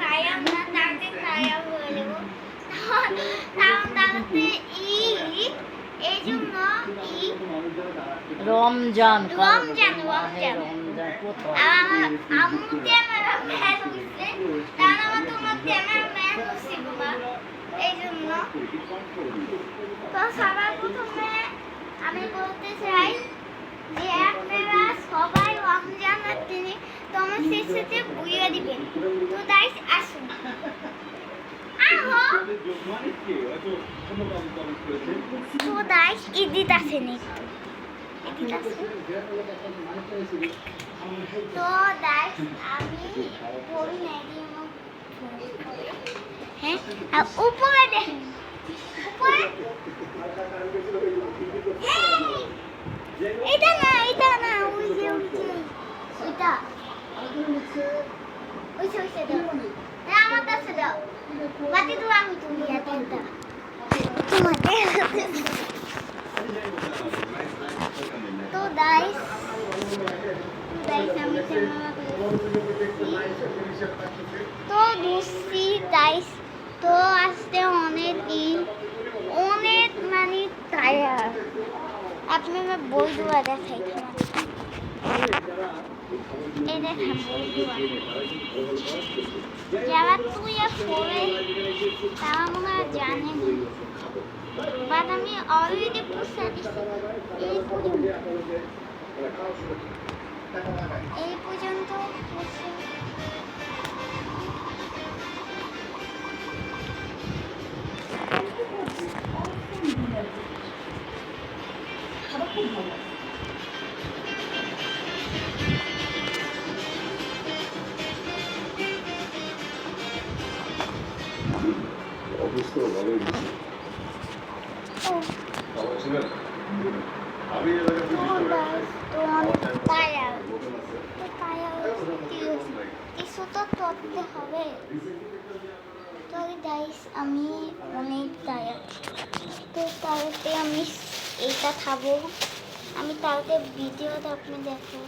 তাই আমরা তাকে তাইয়া বলবো কারণ তাতে এই জন্য রমজান রমজান আমার আম্মু ক্যামেরাম্যান হইছে তার আমার তোমার ক্যামেরাম্যান হইছে বাবা এই জন্য তো সবার প্রথমে আমি বলতে চাই যে আপনারা সবাই রমজানের দিনে তোমার শেষে বুঝিয়ে দিবেন তো গাইস আসুন তো গাইস ইদিত আছে নি তো গাইস আমি পড়ি নাই হ্যাঁ আর উপরে দেখেন উপরে এটা না ওই যে এটা ওইসে দাও আমার কাছে দাও বাতি তো আমি তুমি এটা তোমাকে তো গাইস আমি তো দুসি গাইস তো আজকে অনেক মানে টায়ার আপনি আমার বই দুয়া দেখাই এই দেখেন বই দুয়া যারা তুই পড়ে তারা মনে হয় জানে না বাট আমি অলরেডি বুঝতে এই পর্যন্ত অবস্থা ভালোই দিচ্ছে ভালো ছিলেন আমি কিছু তো করতে হবে তো গাইস আমি অনেক টায়ার্ড তো তাহলে আমি এইটা খাবো আমি তাহলে ভিডিওটা আপনি দেখো